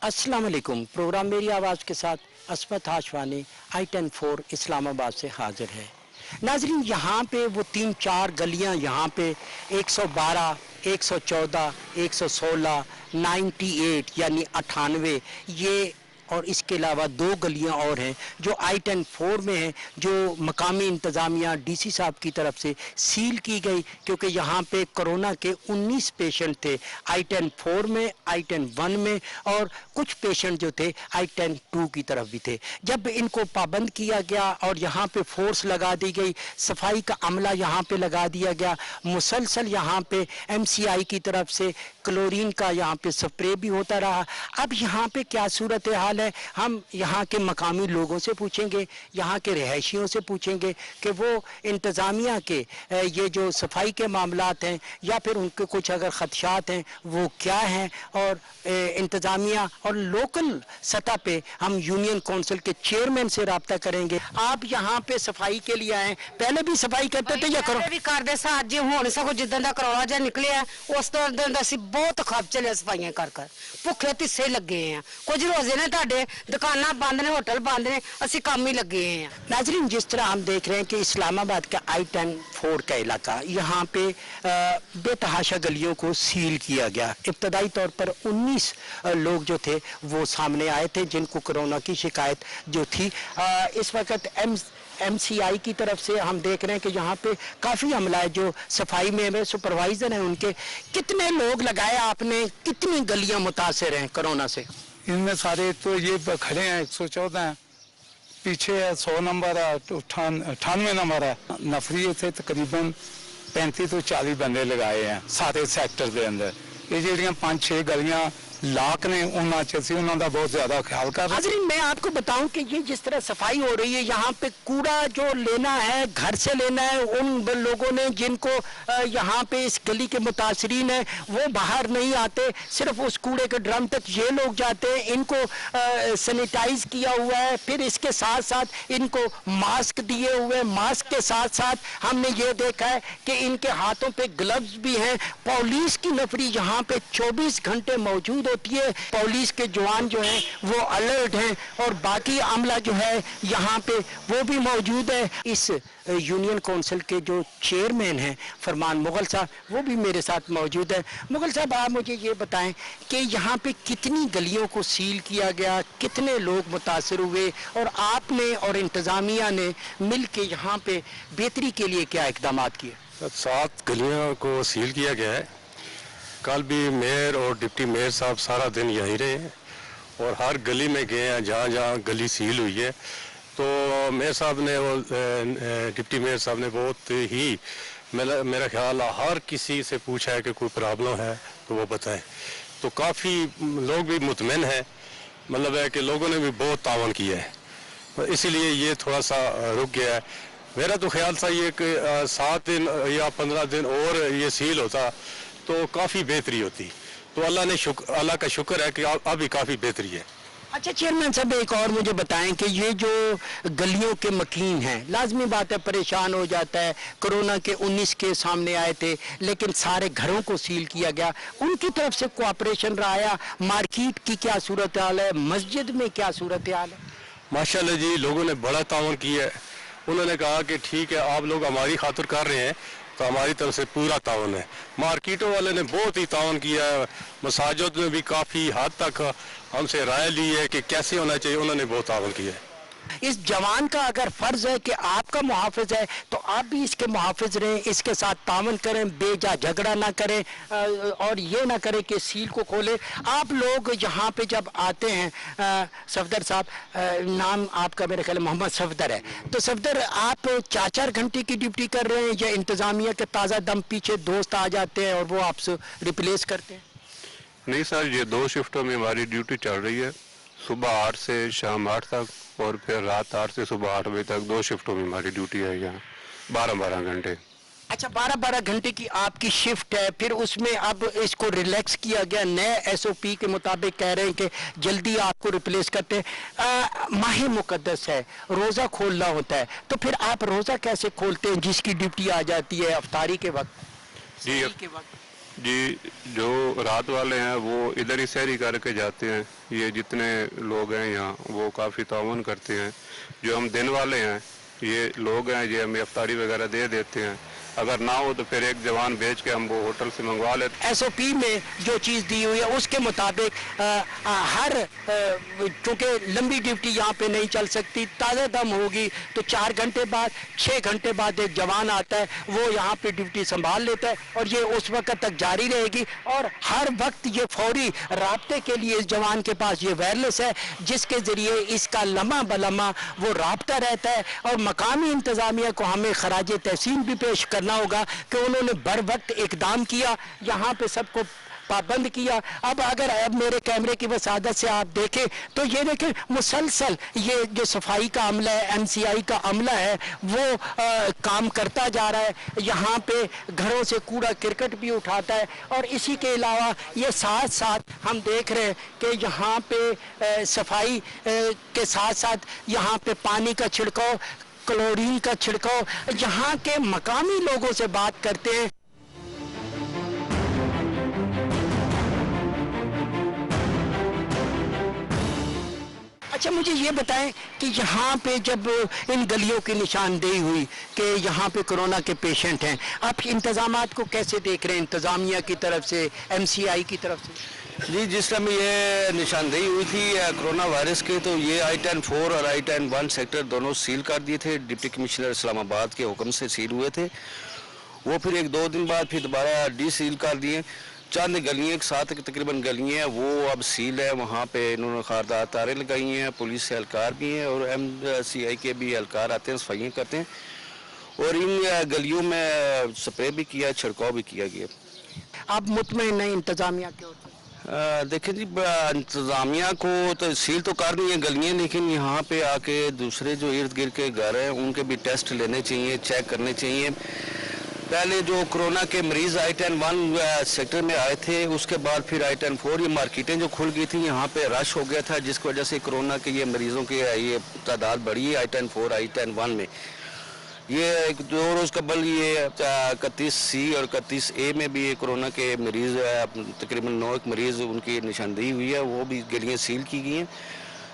अस्सलाम वालेकुम। प्रोग्राम मेरी आवाज़ के साथ असमत हाशवानी I-10-4 इस्लामाबाद से हाजिर है। नाजरीन, यहाँ पे वो 3-4 गलियाँ यहाँ पे 112, 114, 116, 98 यानी 98 ये और इसके अलावा 2 गलियां और हैं जो I-10-4 में हैं, जो मकामी इंतज़ामिया DC साहब की तरफ से सील की गई, क्योंकि यहाँ पे कोरोना के 19 पेशेंट थे I-10-4 में, I-10-1 में, और कुछ पेशेंट जो थे I-10-2 की तरफ भी थे। जब इनको पाबंद किया गया और यहाँ पे फोर्स लगा दी गई, सफाई का अमला यहाँ पे लगा दिया गया, मुसलसल यहाँ पे MCI की तरफ से क्लोरीन का यहाँ पे स्प्रे भी होता रहा। अब यहाँ पे क्या सूरत हाल है, हम यहाँ के मकामी लोगों से पूछेंगे, यहाँ के रहायशियों से पूछेंगे कि वो इंतज़ामिया के ये जो सफाई के मामलात हैं या फिर उनके कुछ अगर ख़दशात हैं वो क्या हैं, और इंतज़ामिया और लोकल सतह पे हम यूनियन काउंसिल के चेयरमैन से रब्ता करेंगे। आप यहाँ पे सफाई के लिए आए, पहले भी सफाई करते थे या करो भी करते सा जी हुण सगों जिद्दां दा करोना जा निकलिया उस तो दिन असीं बहुत खर्चले सफाइयां कर भुखे तिस्से लगे हैं। कुछ रोजे ने तुहाडे दुकानां बंद ने, होटल बंद ने, असीं काम ही लगे हैं। नाजरीन, जिस तरह हम देख रहे हैं कि इस्लामाबाद का I-10-4 का इलाका, यहाँ पे बेतहाशा गलियों को सील किया गया। इब्तदाई तौर पर 19 लोग जो थे वो सामने आए थे जिनको कोरोना की शिकायत जो थी। इस वक्त MCI की तरफ से हम देख रहे हैं कि यहाँ पे काफ़ी अमला है, जो सफाई में सुपरवाइजर हैं उनके। कितने लोग लगाए आपने, कितनी गलियां मुतासर हैं कोरोना से? इनमें सारे तो ये खड़े हैं 114 हैं, पीछे है 100 नंबर है, 98 नंबर है। नफरी थे तकरीबन 35 तो 40 बंदे लगाए हैं सारे सेक्टर के अंदर। ये ਜਿਹੜੀਆਂ 5-6 गलियां लाक ने उन्होंने उन्होंने बहुत ज्यादा ख्याल कर रहे हैं। मैं आपको बताऊं कि ये जिस तरह सफाई हो रही है, यहाँ पे कूड़ा जो लेना है घर से लेना है, उन लोगों ने जिनको यहाँ पे इस गली के मुतासरीन है वो बाहर नहीं आते, सिर्फ उस कूड़े के ड्रम तक ये लोग जाते हैं। इनको सैनिटाइज किया हुआ है, फिर इसके साथ साथ इनको मास्क दिए हुए, मास्क के साथ साथ हमने ये देखा है कि इनके हाथों पे ग्लव्स भी हैं। पुलिस की नफरी यहाँ पे 24 घंटे मौजूद होती है। पुलिस के जवान जो हैं वो अलर्ट हैं और बाकी अमला जो है यहाँ पे वो भी मौजूद है। इस यूनियन काउंसिल के जो चेयरमैन हैं फरमान मुगल साहब, वो भी मेरे साथ मौजूद है। मुगल साहब, आप मुझे ये बताएं कि यहाँ पे कितनी गलियों को सील किया गया, कितने लोग मुतासर हुए, और आपने और इंतज़ामिया ने मिल के यहाँ पे बेहतरी के लिए क्या इकदाम किए? 7 गलियों को सील किया गया है। कल भी मेयर और डिप्टी मेयर साहब सारा दिन यहीं रहे और हर गली में गए हैं जहाँ जहाँ गली सील हुई है। तो मेयर साहब ने और डिप्टी मेयर साहब ने बहुत ही मेरा ख्याल हर किसी से पूछा है कि कोई प्रॉब्लम है तो वो बताएं। तो काफ़ी लोग भी मुतमिन हैं, मतलब है कि लोगों ने भी बहुत तावन किया है, तो इसीलिए ये थोड़ा सा रुक गया है। मेरा तो ख्याल था ये कि 7 दिन या 15 दिन और ये सील होता तो काफ़ी बेहतरी होती। तो अल्लाह का शुक्र है कि अभी काफ़ी बेहतरी है। अच्छा चेयरमैन साहब, एक और मुझे बताएं कि ये जो गलियों के मकीन हैं, लाजमी बात है परेशान हो जाता है, कोरोना के 19 केस सामने आए थे लेकिन सारे घरों को सील किया गया, उनकी तरफ से कोऑपरेशन रहा है? मार्केट की क्या सूरत हाल है, मस्जिद में क्या सूरत हाल है? माशाल्लाह जी, लोगों ने बड़ा तावन किया है। उन्होंने कहा कि ठीक है, आप लोग हमारी खातिर कर रहे हैं तो हमारी तरफ से पूरा तावन है। मार्केटों वाले ने बहुत ही तावन किया है, मसाजिद में भी काफ़ी हद तक हमसे राय ली है कि कैसे होना चाहिए, उन्होंने बहुत तावन किया है। इस जवान का अगर फर्ज है कि आपका मुहाफिज है तो आप भी इसके मुहाफिज रहें, इसके साथ तावन करें, बेजा झगड़ा ना करें और ये ना करें कि सील को खोले। आप लोग यहाँ पे जब आते हैं, सफदर साहब, नाम आपका मेरे ख्याल मोहम्मद सफदर है, तो सफदर आप 4-4 घंटे की ड्यूटी कर रहे हैं या इंतज़ामिया के ताज़ा दम पीछे दोस्त आ जाते हैं और वो आपसे रिप्लेस करते हैं? नहीं सर, ये 2 शिफ्टों में हमारी ड्यूटी चल रही है, सुबह 8 से शाम 8 तक और फिर रात 8 से सुबह 8 बजे तक। 2 शिफ्टों में हमारी ड्यूटी है यहाँ, 12-12 घंटे। अच्छा, 12-12 घंटे की आपकी शिफ्ट है, फिर उसमें अब इसको रिलैक्स किया गया, नए SOP के मुताबिक कह रहे हैं कि जल्दी आपको रिप्लेस करते हैं। माह मुकद्दस है, रोज़ा खोलना होता है, तो फिर आप रोज़ा कैसे खोलते हैं जिसकी ड्यूटी आ जाती है अफ्तारी के वक्त, जी के वक्त? जी, जो रात वाले हैं वो इधर ही सहरी करके जाते हैं। ये जितने लोग हैं यहाँ वो काफ़ी ताउन करते हैं। जो हम दिन वाले हैं ये लोग हैं, ये हमें इफ्तारी वगैरह दे देते हैं। अगर ना हो तो फिर एक जवान भेज के हम वो होटल से मंगवा लेते हैं। एसओपी में जो चीज़ दी हुई है उसके मुताबिक हर चूँकि लंबी ड्यूटी यहाँ पे नहीं चल सकती, ताज़ा दम होगी तो 4 घंटे बाद 6 घंटे बाद एक जवान आता है, वो यहाँ पे ड्यूटी संभाल लेता है और ये उस वक्त तक जारी रहेगी। और हर वक्त ये फौरी राब्ते के लिए इस जवान के पास ये वायरलेस है जिसके ज़रिए इसका लम्हा बलम्हा वो राब्ता रहता है। और मकामी इंतज़ामिया को हमें खराज तहसीन भी पेश करना होगा कि उन्होंने बर वक्त इकदाम किया, यहाँ पे सबको पाबंद किया। अब अगर अब मेरे कैमरे की वसादत से आप देखें तो ये देखें मुसलसल ये जो सफाई का अमला है, एमसीआई का अमला है वो काम करता जा रहा है। यहाँ पे घरों से कूड़ा करकट भी उठाता है। और इसी के अलावा ये साथ साथ हम देख रहे हैं कि यहाँ पे सफाई के साथ साथ यहाँ पे पानी का छिड़काव, क्लोरीन का छिड़काव। यहाँ के मकामी लोगों से बात करते हैं। अच्छा, मुझे ये बताएं कि यहाँ पे जब इन गलियों की निशानदेही हुई कि यहाँ पे कोरोना के पेशेंट हैं, आप इंतजामात को कैसे देख रहे हैं इंतजामिया की तरफ से, एमसीआई की तरफ से? जी, जिस टाइम ये निशानदेही हुई थी कोरोना वायरस के, तो ये I-10-4 और I-10-1 सेक्टर दोनों सील कर दिए थे। डिप्टी कमिश्नर इस्लामाबाद के हुक्म से सील हुए थे। वो फिर 1-2 दिन बाद फिर दोबारा डी सील कर दिए। चंद गलियाँ, एक साथ तकरीबन गलियाँ हैं वो अब सील है। वहाँ पे इन्होंने खारदार तारें लगाई हैं, पुलिस से एहलकार भी हैं और MCI के भी एहलकार आते हैं, सफाइयाँ करते हैं। और इन गलियों में स्प्रे भी किया, छिड़काव भी किया गया। आप मुतमईन नहीं इंतजामिया के होते? देखिए जी, इंतज़ामिया को तो सील तो कर दी है गलियाँ, लेकिन यहाँ पे आके दूसरे जो इर्द गिर्द के घर हैं उनके भी टेस्ट लेने चाहिए, चेक करने चाहिए। पहले जो कोरोना के मरीज I-10-1 सेक्टर में आए थे, उसके बाद फिर I-10-4 ये मार्केटें जो खुल गई थी, यहाँ पे रश हो गया था जिसकी वजह से कोरोना के ये मरीजों की ये तादाद बढ़ी है I-10-4 I-10-1 में। ये 2 रोज़ कबल ये 31C और 31A में भी कोरोना के मरीज़ तकरीबन 9 मरीज़ उनकी निशानदेही हुई है, वो भी गलियाँ सील की गई हैं।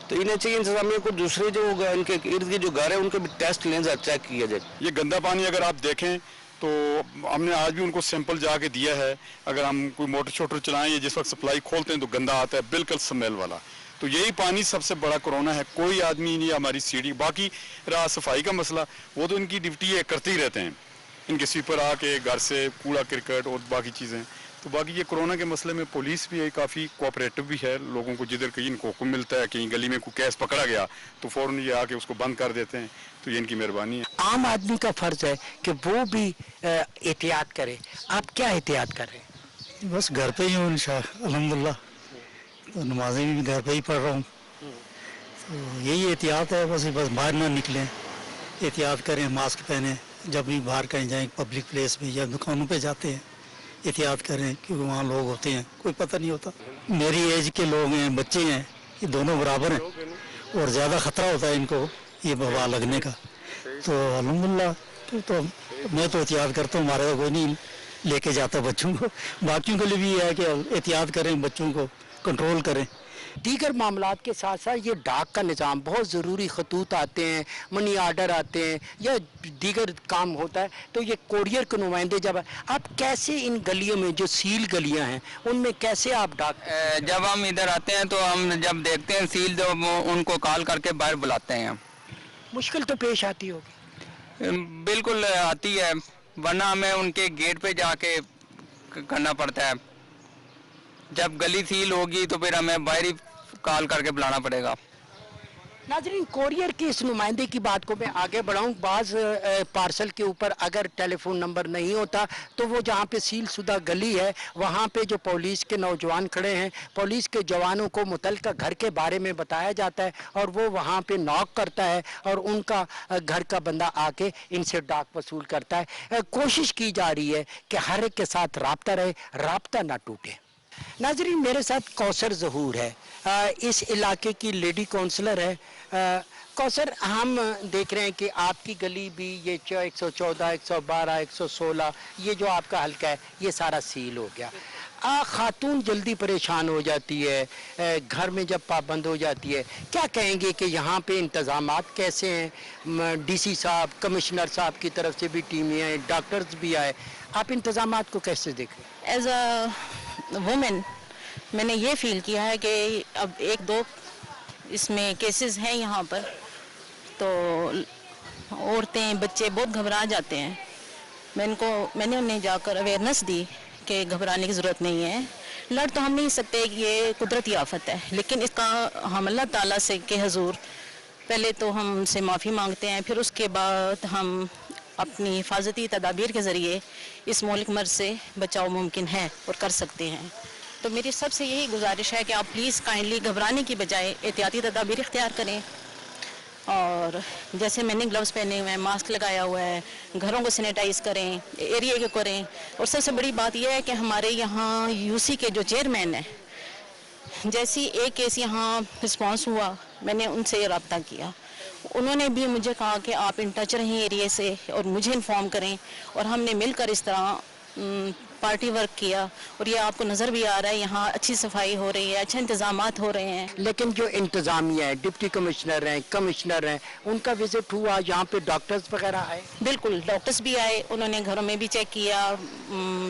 तो इन्हें चाहिए इंतजामिया को दूसरे जो इनके इर्द गिर्द जो घर है उनके भी टेस्ट लें, चेक किया जाए। ये गंदा पानी अगर आप देखें तो हमने आज भी उनको सैंपल जाके दिया है। अगर हम कोई मोटर शोटर चलाएं या जिस वक्त सप्लाई खोलते हैं तो गंदा आता है, बिल्कुल स्मेल वाला। तो यही पानी सबसे बड़ा कोरोना है। कोई आदमी नहीं, हमारी सीढ़ी, बाकी रहा सफाई का मसला, वो तो इनकी ड्यूटी है, करते ही रहते हैं। इनके स्वीपर आके घर से कूड़ा क्रिकेट और बाकी चीज़ें। तो बाकी ये कोरोना के मसले में पुलिस भी काफ़ी कोऑपरेटिव भी है लोगों को। जिधर कहीं इनको हुक्म मिलता है, कहीं गली में कोई केस पकड़ा गया तो फ़ौरन ये आके उसको बंद कर देते हैं। तो ये इनकी मेहरबानी है। आम आदमी का फ़र्ज़ है कि वो भी एहतियात करे। आप क्या एहतियात कर रहे हैं? बस घर पे ही हूँ अल्हम्दुलिल्लाह, तो नमाजें भी घर पे ही पढ़ रहा हूँ। तो यही एहतियात है, बस बाहर ना निकलें, एहतियात करें, मास्क पहने। जब भी बाहर कहीं जाएं, पब्लिक प्लेस पे या दुकानों पे जाते हैं, एहतियात करें क्योंकि वहाँ लोग होते हैं, कोई पता नहीं होता। मेरी एज के लोग हैं, बच्चे हैं, ये दोनों बराबर हैं और ज़्यादा ख़तरा होता है इनको ये वबा लगने का। तो अल्हम्दुलिल्लाह तो मैं तो एहतियात करता हूँ, हमारे कोई नहीं लेके जाता बच्चों को। बाकियों के लिए भी है कि एहतियात करें, बच्चों को कंट्रोल करें। दीगर मामलात के साथ साथ ये डाक का निज़ाम, बहुत ज़रूरी खतूत आते हैं, मनी आर्डर आते हैं या दीगर काम होता है, तो ये कोरियर के नुमाइंदे जब आप कैसे इन गलियों में जो सील गलियां हैं उनमें कैसे आप डाक? जब हम इधर आते हैं तो हम जब देखते हैं सील तो उनको कॉल करके बाहर बुलाते हैं। मुश्किल तो पेश आती होगी? बिल्कुल आती है, वरना हमें उनके गेट पे जाके करना पड़ता है। जब गली सील होगी तो फिर हमें बाहर ही कॉल करके बुलाना पड़ेगा। नाज़रीन, कोरियर की इस नुमाइंदे की बात को मैं आगे बढ़ाऊं। बाज़ पार्सल के ऊपर अगर टेलीफोन नंबर नहीं होता तो वो जहाँ पे सील शुदा गली है वहाँ पे जो पुलिस के नौजवान खड़े हैं, पुलिस के जवानों को मुतल्लिका घर के बारे में बताया जाता है और वो वहाँ पे नॉक करता है और उनका घर का बंदा आके इनसे डाक वसूल करता है। कोशिश की जा रही है कि हर एक के साथ राब्ता रहे, राब्ता ना टूटे। नाजरीन, मेरे साथ कौसर ज़हूर है, इस इलाके की लेडी काउंसलर है। कौसर, हम देख रहे हैं कि आपकी गली भी ये 114, 112, 116, ये जो आपका हल्का है ये सारा सील हो गया। खातून जल्दी परेशान हो जाती है, घर में जब पाबंद हो जाती है, क्या कहेंगे कि यहाँ पे इंतज़ामात कैसे हैं? डीसी साहब, कमिश्नर साहब की तरफ से भी टीमें आए, डॉक्टर्स भी आए, आप इंतज़ामात को कैसे देखें? एज अ वुमेन मैंने ये फील किया है कि अब एक दो इसमें केसेस हैं यहाँ पर, तो औरतें बच्चे बहुत घबरा जाते हैं। मैंने उन्हें जाकर अवेयरनेस दी कि घबराने की ज़रूरत नहीं है, लड़ तो हम नहीं सकते कि ये कुदरती आफत है, लेकिन इसका हम अल्लाह ताला से के हुजूर पहले तो हम उनसे माफ़ी मांगते हैं, फिर उसके बाद हम अपनी हिफाजती तदाबीर के ज़रिए इस मौलिक मर्ज़ से बचाव मुमकिन है और कर सकते हैं। तो मेरी सबसे यही गुजारिश है कि आप प्लीज़ काइंडली घबराने की बजाय एहतियाती तदाबीर इख्तियार करें, और जैसे मैंने ग्लव्स पहने हुए हैं, मास्क लगाया हुआ है, घरों को सैनिटाइज़ करें, एरिया को करें। और सबसे बड़ी बात यह है कि हमारे यहाँ यूसी के जो चेयरमैन हैं, जैसी एक केस यहाँ रिस्पॉन्स हुआ, मैंने उनसे रब्ता किया, उन्होंने भी मुझे कहा कि आप इन टच रहें एरिया से और मुझे इन्फॉर्म करें, और हमने मिलकर इस तरह पार्टी वर्क किया। और ये आपको नज़र भी आ रहा है, यहाँ अच्छी सफाई हो रही है, अच्छे इंतजामात हो रहे हैं। लेकिन जो इंतज़ामिया है, डिप्टी कमिश्नर हैं, कमिश्नर हैं, उनका विजिट हुआ, यहाँ पे डॉक्टर्स वगैरह आए? बिल्कुल, डॉक्टर्स भी आए, उन्होंने घरों में भी चेक किया,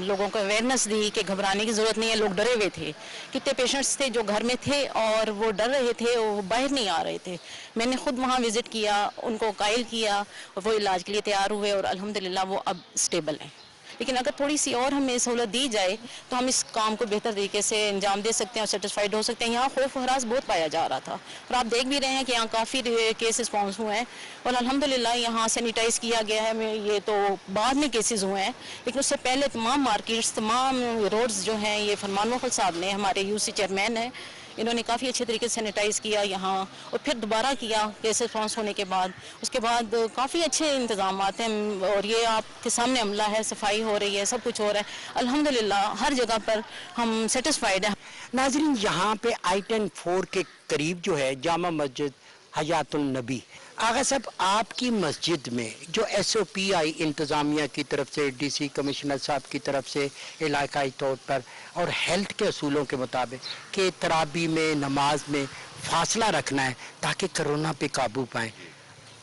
लोगों को अवेयरनेस दी कि घबराने की ज़रूरत नहीं है। लोग डरे हुए थे, कितने पेशेंट्स थे जो घर में थे और वो डर रहे थे, वो बाहर नहीं आ रहे थे। मैंने खुद वहाँ विज़िट किया, उनको कायल किया, और वो इलाज के लिए तैयार हुए और अल्हम्दुलिल्लाह वो अब स्टेबल हैं। लेकिन अगर थोड़ी सी और हमें सहूलत दी जाए तो हम इस काम को बेहतर तरीके से अंजाम दे सकते हैं और सेटिस्फाइड हो सकते हैं। यहाँ खौफ हरास बहुत पाया जा रहा था, और आप देख भी रहे हैं कि यहाँ काफ़ी केस रिस्पॉन्स हुए हैं, और अल्हम्दुलिल्लाह यहाँ सैनिटाइज़ किया गया है। ये तो बाद में केसेस हुए हैं, लेकिन उससे पहले तमाम मार्केट्स, तमाम रोड्स जो हैं, ये फरमान मुखल साहब ने, हमारे यूसी चेयरमैन हैं, इन्होंने काफ़ी अच्छे तरीके से सैनिटाइज़ किया यहाँ, और फिर दोबारा किया केस रिस्पॉन्स होने के बाद। उसके बाद काफ़ी अच्छे इंतजाम हैं, और ये आपके सामने अमला है, सफाई हो रही है, सब कुछ हो रहा है अल्हम्दुलिल्लाह। हर जगह पर हम सेटिस्फाइड हैं। नाज़रीन, यहाँ पे I-10 4 के करीब जो है जामा मस्जिद हयातुल नबी। आगा साहब, आपकी मस्जिद में जो SOP आई इंतज़ामिया की तरफ से, DC कमिश्नर साहब की तरफ से इलाकाई तौर पर, और हेल्थ के असूलों के मुताबिक कि तराबी में, नमाज में फासला रखना है ताकि कोरोना पे काबू पाएँ,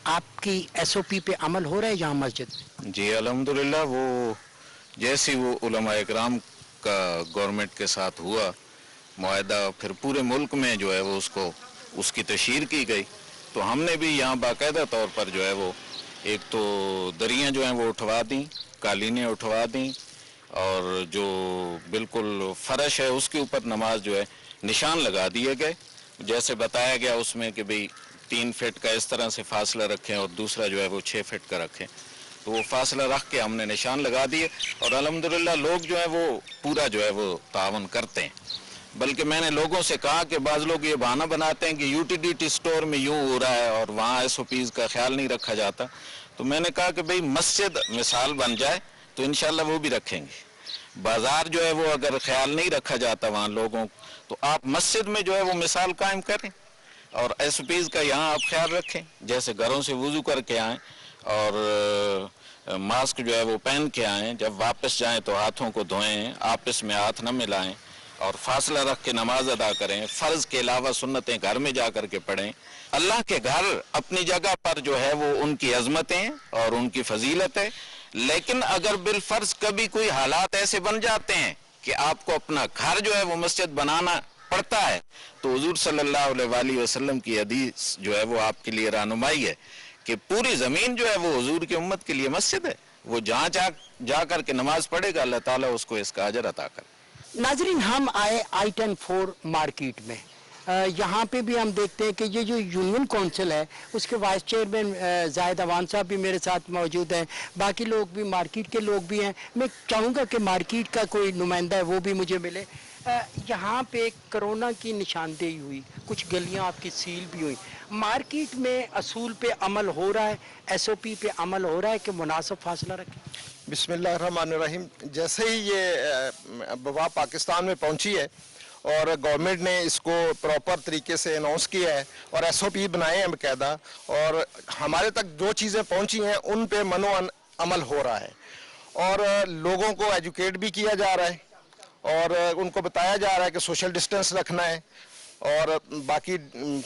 आपकी SOP पे अमल हो रहा है यहाँ मस्जिद? जी अल्हम्दुलिल्लाह, वो जैसे वो उलमा इकराम का गवर्नमेंट के साथ हुआ मुआहदा, फिर पूरे मुल्क में जो है वो उसकी तशहीर की गई, तो हमने भी यहाँ बाकायदा तौर पर जो है वो एक तो दरियाँ जो हैं वो उठवा दी, कालीनें उठवा दी, और जो बिल्कुल फर्श है उसके ऊपर नमाज जो है निशान लगा दिए गए, जैसे बताया गया उसमें कि भाई 3 फीट का इस तरह से फासला रखें और दूसरा जो है वो 6 फीट का रखें। तो वो फासला रख के हमने निशान लगा दिए, और अल्हम्दुलिल्लाह लोग जो है वो पूरा जो है वो तावन करते हैं। बल्कि मैंने लोगों से कहा कि बाज़ लोग ये बहाना बनाते हैं कि यूटिलिटी स्टोर में यूँ हो रहा है और वहाँ SOPs का ख्याल नहीं रखा जाता। तो मैंने कहा कि भाई मस्जिद मिसाल बन जाए तो इंशाल्लाह वो भी रखेंगे। बाज़ार जो है वो अगर ख्याल नहीं रखा जाता वहाँ लोगों, तो आप मस्जिद में जो है वो मिसाल कायम करें, और SOPs का यहाँ आप ख्याल रखें, जैसे घरों से वुज़ू करके आएँ और मास्क जो है वो पहन के आएँ, जब वापस जाएँ तो हाथों को धोएँ, आपस में हाथ न मिलाएँ, और फासला रख के नमाज अदा करें। फ़र्ज के अलावा सुन्नतें घर में जा कर के पढ़ें। अल्लाह के घर अपनी जगह पर जो है वो उनकी अजमतें और उनकी फजीलत है, लेकिन अगर बिलफर्ज कभी कोई हालात ऐसे बन जाते हैं कि आपको अपना घर जो है वो मस्जिद बनाना पड़ता है, तो हुजूर सल्लल्लाहु अलैहि वसल्लम की हदीस जो है वो आपके लिए रहनुमाई है कि पूरी ज़मीन जो है वो हुजूर की उम्मत के लिए मस्जिद है। वो जहाँ जा कर के नमाज पढ़ेगा, अल्लाह ताला उसको इसका अजर अता करे। नाजरीन, हम आए I-10 4 मार्केट में। यहाँ पे भी हम देखते हैं कि ये जो यूनियन काउंसिल है उसके वाइस चेयरमैन जाहिद अवान साहब भी मेरे साथ मौजूद हैं, बाकी लोग भी, मार्केट के लोग भी हैं। मैं चाहूँगा कि मार्केट का कोई नुमाइंदा है वो भी मुझे मिले। यहाँ पे कोरोना की निशानदेही हुई, कुछ गलियाँ आपकी सील भी हुई। मार्केट में असूल पे अमल हो रहा है, SOP पे अमल हो रहा है कि मुनासिब फासला रखें? بسم اللہ الرحمن الرحیم. جیسے ہی یہ وبا پاکستان میں پہنچی ہے اور گورنمنٹ نے اس کو پراپر طریقے سے اناؤنس کیا ہے اور ایس او پی بنائے ہیں باقاعدہ، اور ہمارے تک جو چیزیں پہنچی ہیں ان پہ منو عمل ہو رہا ہے، اور لوگوں کو ایجوکیٹ بھی کیا جا رہا ہے اور ان کو بتایا جا رہا ہے کہ سوشل ڈسٹنس رکھنا ہے اور باقی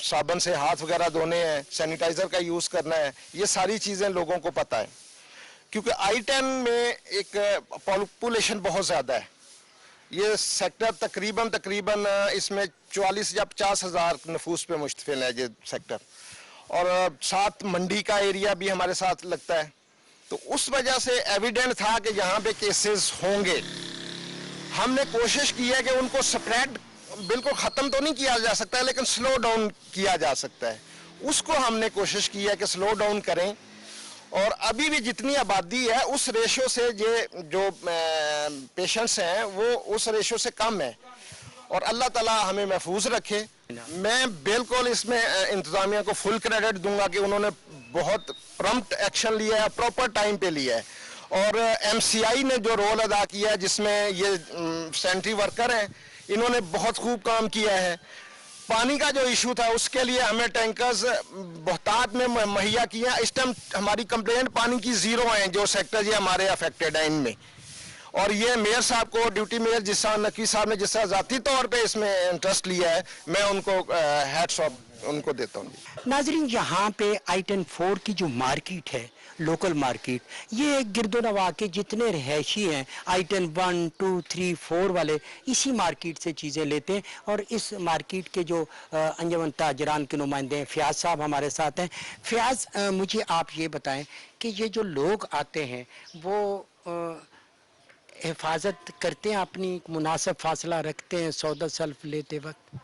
صابن سے ہاتھ وغیرہ دھونے ہیں، سینیٹائزر کا یوز کرنا ہے. یہ ساری چیزیں لوگوں کو پتہ ہے کیونکہ I-10 میں ایک پاپولیشن بہت زیادہ ہے. یہ سیکٹر تقریباً اس میں 44 یا 50 ہزار نفوس پہ مشتمل ہے یہ سیکٹر، اور ساتھ منڈی کا ایریا بھی ہمارے ساتھ لگتا ہے. تو اس وجہ سے ایویڈنٹ تھا کہ یہاں پہ کیسز ہوں گے. ہم نے کوشش کی ہے کہ ان کو سپریڈ بالکل ختم تو نہیں کیا جا سکتا ہے لیکن سلو ڈاؤن کیا جا سکتا ہے. اس کو ہم نے کوشش کی ہے کہ سلو ڈاؤن کریں، اور ابھی بھی جتنی آبادی ہے اس ریشو سے یہ جو پیشنٹس ہیں وہ اس ریشو سے کم ہے، اور اللہ تعالیٰ ہمیں محفوظ رکھے. میں بالکل اس میں انتظامیہ کو فل کریڈٹ دوں گا کہ انہوں نے بہت پرمپٹ ایکشن لیا ہے، پراپر ٹائم پہ لیا ہے، اور MCI نے جو رول ادا کیا ہے جس میں یہ سینٹری ورکر ہیں انہوں نے بہت خوب کام کیا ہے. پانی کا جو ایشو تھا اس کے لیے ہمیں ٹینکرز بہتات میں مہیا کیا. اس ٹائم ہماری کمپلینٹ پانی کی 0 ہیں جو سیکٹر یہ ہمارے افیکٹڈ ہیں ان میں، اور یہ میئر صاحب کو ڈیوٹی میئر جس طرح نقوی صاحب نے جس طرح ذاتی طور پہ اس میں انٹرسٹ لیا ہے، میں ان کو ہیٹس آف ان کو دیتا ہوں. ناظرین یہاں پہ I-10-4 کی جو مارکیٹ ہے، لوکل مارکیٹ، یہ گرد و نواح کے جتنے رہائشی ہیں I-10-1, 2, 3, 4 والے اسی مارکیٹ سے چیزیں لیتے ہیں. اور اس مارکیٹ کے جو انجمن تاجران کے نمائندے ہیں فیاض صاحب ہمارے ساتھ ہیں. فیاض مجھے آپ یہ بتائیں کہ یہ جو لوگ آتے ہیں وہ حفاظت کرتے ہیں، اپنی مناسب فاصلہ رکھتے ہیں سودا سلف لیتے وقت؟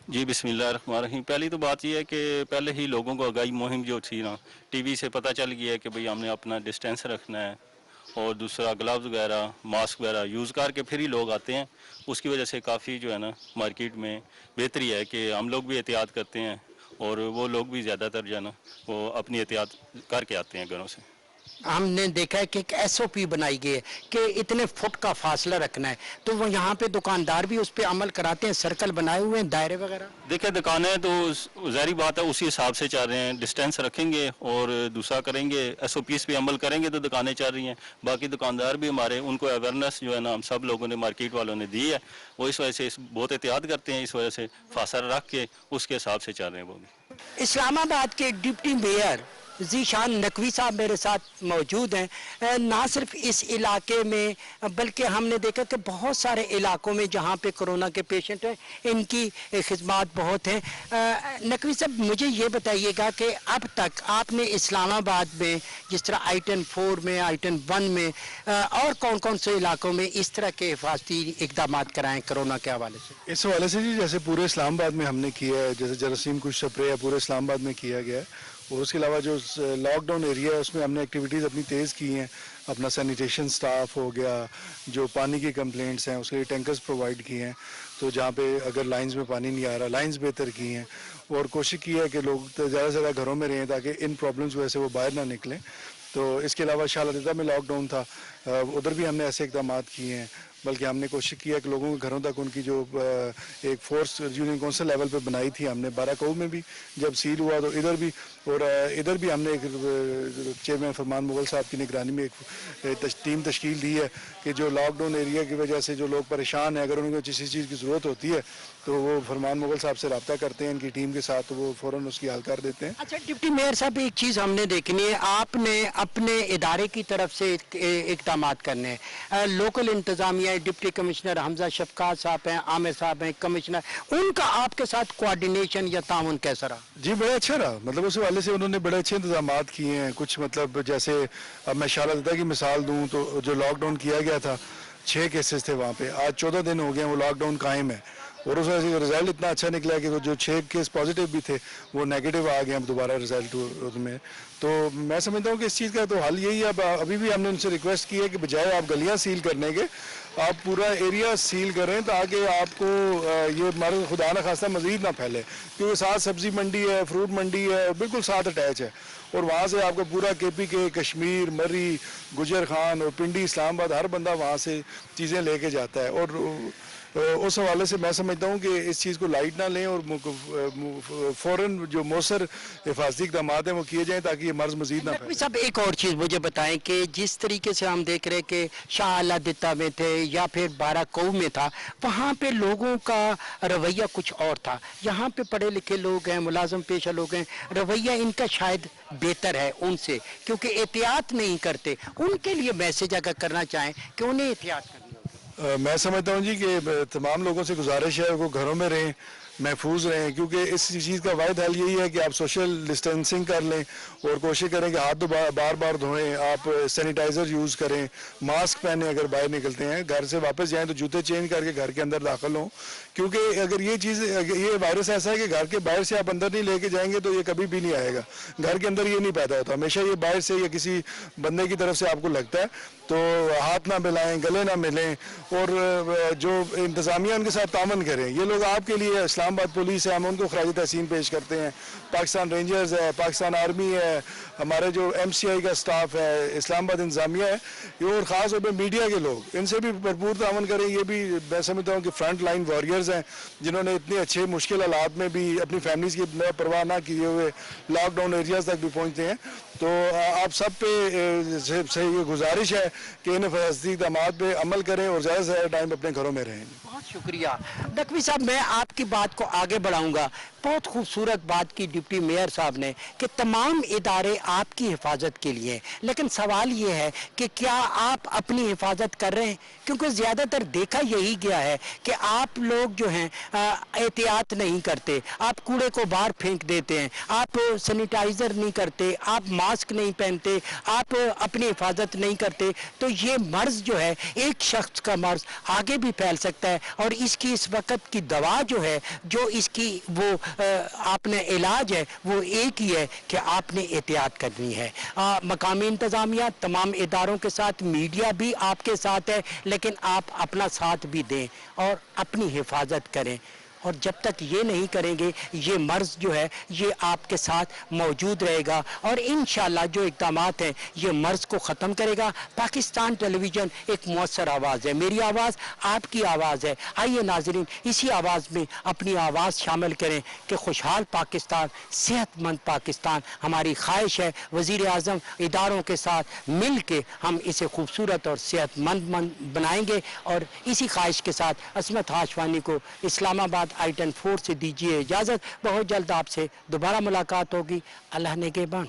جی بسم اللہ الرحمن الرحیم. پہلی تو بات یہ ہے کہ پہلے ہی لوگوں کو آگاہی مہم جو تھی نا ٹی وی سے پتہ چل گیا ہے کہ بھئی ہم نے اپنا ڈسٹینس رکھنا ہے، اور دوسرا گلوز وغیرہ ماسک وغیرہ یوز کر کے پھر ہی لوگ آتے ہیں. اس کی وجہ سے کافی جو ہے نا مارکیٹ میں بہتری ہے کہ ہم لوگ بھی احتیاط کرتے ہیں، اور وہ لوگ بھی زیادہ تر جو ہے نا وہ اپنی احتیاط کر کے آتے ہیں گھروں سے. ہم نے دیکھا ہے کہ ایک SOP بنائی گئی ہے کہ اتنے فٹ کا فاصلہ رکھنا ہے، تو وہ یہاں پہ دکاندار بھی اس پہ عمل کراتے ہیں، سرکل بنائے ہوئے ہیں، دائرے وغیرہ. دیکھیں دکانیں تو ظاہری بات ہے اسی حساب سے چل رہے ہیں، ڈسٹینس رکھیں گے اور دوسرا کریں گے SOPs پہ عمل کریں گے تو دکانیں چل رہی ہیں. باقی دکاندار بھی ہمارے ان کو اویئرنیس جو ہے نا ہم سب لوگوں نے مارکیٹ والوں نے دی ہے، وہ اس وجہ سے بہت احتیاط کرتے ہیں، اس وجہ سے فاصلہ رکھ کے اس کے حساب سے چل رہے ہیں وہ بھی. اسلام آباد کے ڈپٹی میئر ذیشان نقوی صاحب میرے ساتھ موجود ہیں. نہ صرف اس علاقے میں بلکہ ہم نے دیکھا کہ بہت سارے علاقوں میں جہاں پہ کرونا کے پیشنٹ ہیں ان کی خدمات بہت ہیں. نقوی صاحب مجھے یہ بتائیے گا کہ اب تک آپ نے اسلام آباد میں جس طرح I-10-4 میں I-10-1 میں اور کون کون سے علاقوں میں اس طرح کے حفاظتی اقدامات کرائیں کرونا کے حوالے سے؟ اس حوالے سے جی جیسے پورے اسلام آباد میں ہم نے کیا ہے، جیسے جراثیم کش سپرے پورے اسلام آباد میں کیا گیا ہے، اور اس کے علاوہ جو لاک ڈاؤن ایریا ہے اس میں ہم نے ایکٹیویٹیز اپنی تیز کی ہیں. اپنا سینیٹیشن سٹاف ہو گیا، جو پانی کی کمپلینٹس ہیں اس کے لیے ٹینکرز پرووائڈ کیے ہیں، تو جہاں پہ اگر لائنز میں پانی نہیں آ رہا لائنز بہتر کی ہیں، اور کوشش کی ہے کہ لوگ زیادہ سے زیادہ گھروں میں رہیں تاکہ ان پرابلمز کی وجہ سے وہ باہر نہ نکلیں. تو اس کے علاوہ شاہ لطیفہ میں لاک ڈاؤن تھا، ادھر بھی ہم نے ایسے اقدامات کیے ہیں، بلکہ ہم نے کوشش کی ہے کہ لوگوں کے گھروں تک ان کی جو ایک فورس یونین کونسل لیول پہ بنائی تھی ہم نے 12 کوہ میں بھی جب سیل ہوا تو ادھر بھی ہم نے ایک چیئرمین فرمان مغل صاحب کی نگرانی میں ایک ٹیم تشکیل دی ہے کہ جو لاک ڈاؤن ایریا کی وجہ سے جو لوگ پریشان ہیں اگر ان کو کسی چیز کی ضرورت ہوتی ہے تو وہ فرمان مغل صاحب سے رابطہ کرتے ہیں ان کی ٹیم کے ساتھ، تو وہ فوراً اس کی حل کر دیتے ہیں. اچھا ڈپٹی میئر صاحب ایک چیز ہم نے دیکھنی ہے، آپ نے اپنے ادارے کی طرف سے اقدامات کرنے ہیں. لوکل انتظامیہ ڈپٹی کمشنر حمزہ شفقات صاحب ہیں، عامر صاحب ہیں کمشنر، ان کا آپ کے ساتھ کوارڈینیشن یا تعاون کیسا رہا؟ جی بڑا اچھا رہا، مطلب اس حوالے سے انہوں نے بڑے اچھے انتظامات کیے ہیں. کچھ مطلب جیسے اب میں شاہ لطیفہ کی مثال دوں تو جو لاک ڈاؤن کیا گیا تھا 6 کیسز تھے وہاں پہ، آج 14 دن ہو گئے ہیں وہ لاک ڈاؤن قائم ہے، اور اس وجہ سے رزلٹ اتنا اچھا نکلا کہ جو 6 کیس پازیٹیو بھی تھے وہ نیگیٹو آ گئے ہیں دوبارہ رزلٹ میں. تو میں سمجھتا ہوں کہ اس چیز کا تو حل یہی ہے. ابھی بھی ہم نے ان سے ریکویسٹ کی ہے کہ بجائے آپ گلیاں سیل کرنے کے آپ پورا ایریا سیل کریں تاکہ آپ کو یہ مرض خدا نخواستہ مزید نہ پھیلے، کیونکہ ساتھ سبزی منڈی ہے، فروٹ منڈی ہے، بالکل ساتھ اٹیچ ہے، اور وہاں سے آپ کا پورا KPK, کشمیر, مری, گجر خان اور پنڈی, اسلام آباد, ہر بندہ وہاں سے چیزیں لے کے جاتا ہے. اور اس حوالے سے میں سمجھتا ہوں کہ اس چیز کو لائٹ نہ لیں اور فوراً جو مؤثر حفاظتی اقدامات ہیں وہ کیے جائیں تاکہ یہ مرض مزید نہ پھیلے. صاحب ایک اور چیز مجھے بتائیں کہ جس طریقے سے ہم دیکھ رہے کہ شاہ اعلیٰ دتا میں تھے یا پھر بارہ کوہ میں تھا, وہاں پہ لوگوں کا رویہ کچھ اور تھا. یہاں پہ پڑھے لکھے لوگ ہیں, ملازم پیشہ لوگ ہیں, رویہ ان کا شاید بہتر ہے ان سے, کیونکہ احتیاط نہیں کرتے. ان کے لیے میسج اگر کرنا چاہیں کہ انہیں احتیاط کرنی ہوگی. میں سمجھتا ہوں جی کہ تمام لوگوں سے گزارش ہے وہ گھروں میں رہیں, محفوظ رہیں, کیونکہ اس چیز کا واحد حل یہی ہے کہ آپ سوشل ڈسٹینسنگ کر لیں اور کوشش کریں کہ ہاتھ بار بار دھوئیں, آپ سینیٹائزر یوز کریں, ماسک پہنیں, اگر باہر نکلتے ہیں گھر سے واپس جائیں تو جوتے چینج کر کے گھر کے اندر داخل ہوں, کیونکہ اگر یہ وائرس ایسا ہے کہ گھر کے باہر سے آپ اندر نہیں لے کے جائیں گے تو یہ کبھی بھی نہیں آئے گا. گھر کے اندر یہ نہیں پیدا ہوتا, ہمیشہ یہ باہر سے یا کسی بندے کی طرف سے آپ کو لگتا ہے. تو ہاتھ نہ ملائیں, گلے نہ ملیں, اور جو انتظامیہ ان کے ساتھ تعاون کریں. یہ لوگ آپ کے لیے, اسلام آباد پولیس ہے, ہم ان کو خراج تحسین پیش کرتے ہیں, پاکستان رینجرز ہے, پاکستان آرمی ہے, ہمارے جو MCI کا سٹاف ہے, اسلام آباد انتظامیہ ہے, یہ اور خاص طور پہ میڈیا کے لوگ, ان سے بھی بھرپور تعاون کریں. یہ بھی میں سمجھتا ہوں کہ فرنٹ لائن واریئرز ہیں جنہوں نے اتنے اچھے مشکل حالات میں بھی اپنی فیملیز کی پرواہ نہ کیے ہوئے لاک ڈاؤن ایریاز تک بھی پہنچتے ہیں. تو آپ سب پہ سے یہ گزارش ہے کہ ان حفاظتی اقدامات پہ عمل کریں اور زیادہ سے زیادہ ٹائم اپنے گھروں میں رہیں. بہت شکریہ نقوی صاحب. میں آپ کی بات کو آگے بڑھاؤں گا. بہت خوبصورت بات کی ڈپٹی میئر صاحب نے کہ تمام ادارے آپ کی حفاظت کے لیے, لیکن سوال یہ ہے کہ کیا آپ اپنی حفاظت کر رہے ہیں؟ کیونکہ زیادہ تر دیکھا یہی گیا ہے کہ آپ لوگ جو ہیں احتیاط نہیں کرتے, آپ کوڑے کو باہر پھینک دیتے ہیں, آپ سینیٹائزر نہیں کرتے, آپ ماسک نہیں پہنتے, آپ اپنی حفاظت نہیں کرتے. تو یہ مرض جو ہے ایک شخص کا مرض آگے بھی پھیل سکتا ہے, اور اس کی اس وقت کی دوا جو ہے, جو اس کی وہ آپ نے علاج ہے, وہ ایک ہی ہے کہ آپ نے احتیاط کرنی ہے. مقامی انتظامیہ تمام اداروں کے ساتھ, میڈیا بھی آپ کے ساتھ ہے, لیکن آپ اپنا ساتھ بھی دیں اور اپنی حفاظت کریں. اور جب تک یہ نہیں کریں گے یہ مرض جو ہے یہ آپ کے ساتھ موجود رہے گا, اور انشاءاللہ جو اقدامات ہیں یہ مرض کو ختم کرے گا. پاکستان ٹیلی ویژن ایک مؤثر آواز ہے, میری آواز آپ کی آواز ہے. آئیے ناظرین اسی آواز میں اپنی آواز شامل کریں کہ خوشحال پاکستان, صحت مند پاکستان ہماری خواہش ہے. وزیر اعظم اداروں کے ساتھ مل کے ہم اسے خوبصورت اور صحت مند بنائیں گے. اور اسی خواہش کے ساتھ عصمت ہاشوانی کو اسلام آباد I-10 4 سے دیجیے اجازت. بہت جلد آپ سے دوبارہ ملاقات ہوگی. اللہ نگہبان.